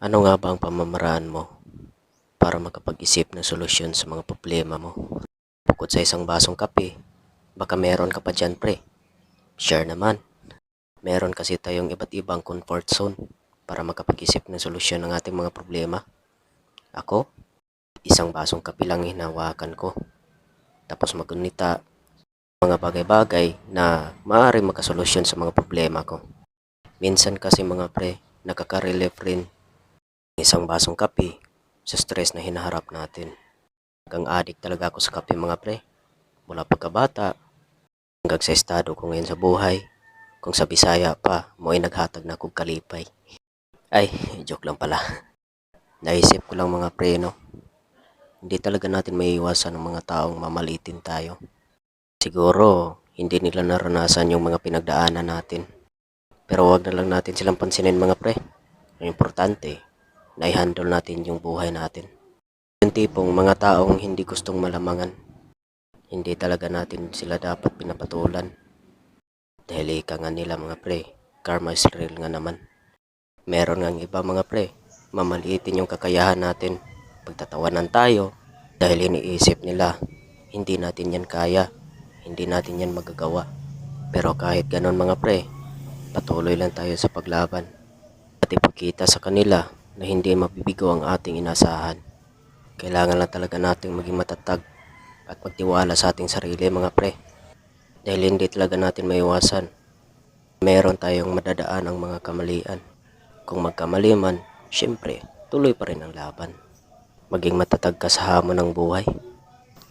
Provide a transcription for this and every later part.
Ano nga ba ang pamamaraan mo para makapag-isip ng solusyon sa mga problema mo? Bukod sa isang basong kape, baka meron ka pa dyan pre. Share naman. Meron kasi tayong iba't ibang comfort zone para makapag-isip ng solusyon ng ating mga problema. Ako, isang basong kape lang hinawakan ko. Tapos magunita mga bagay-bagay na maaaring makasolusyon sa mga problema ko. Minsan kasi mga pre, nakaka-relieve rin isang basong kape sa stress na hinaharap natin. Hanggang addict talaga ako sa kape mga pre. Mula pagkabata, hanggang sa estado ko ngayon sa buhay. Kung sa Bisaya pa, mo ay naghatag na kong kalipay. Ay, joke lang pala. Naisip ko lang mga pre, no? Hindi talaga natin maiiwasan ng mga taong mamalitin tayo. Siguro, hindi nila naranasan yung mga pinagdaanan natin. Pero wag na lang natin silang pansinin mga pre. Ang importante, na i-handle natin yung buhay natin. Yung tipong mga taong hindi gustong malamangan. Hindi talaga natin sila dapat pinapatulan. Dahil ika nga nila mga pre, karma is real nga naman. Meron nga iba mga pre, mamaliitin yung kakayahan natin. Pagtatawanan tayo, dahil iniisip nila, hindi natin yan kaya, hindi natin yan magagawa. Pero kahit ganon mga pre, patuloy lang tayo sa paglaban. At ipagkita sa kanila na hindi mabibigo ang ating inasahan. Kailangan lang talaga nating maging matatag at magtiwala sa ating sarili mga pre. Dahil hindi talaga natin maiwasan. Meron tayong madadaan ang mga kamalian. Kung magkamali man, syempre, tuloy pa rin ang laban. Maging matatag ka sa hamon ng buhay.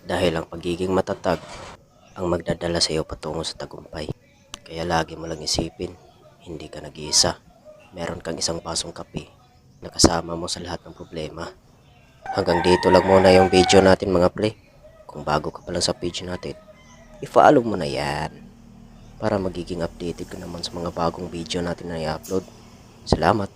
Dahil ang pagiging matatag ang magdadala sa iyo patungo sa tagumpay. Kaya lagi mo lang isipin, hindi ka nag-iisa. Meron kang isang basong kape na kasama mo sa lahat ng problema. Hanggang dito lang muna yung video natin mga pre. Kung bago ka pa lang sa page natin, i-follow mo na yan para magiging updated ka naman sa mga bagong video natin na i-upload. Salamat!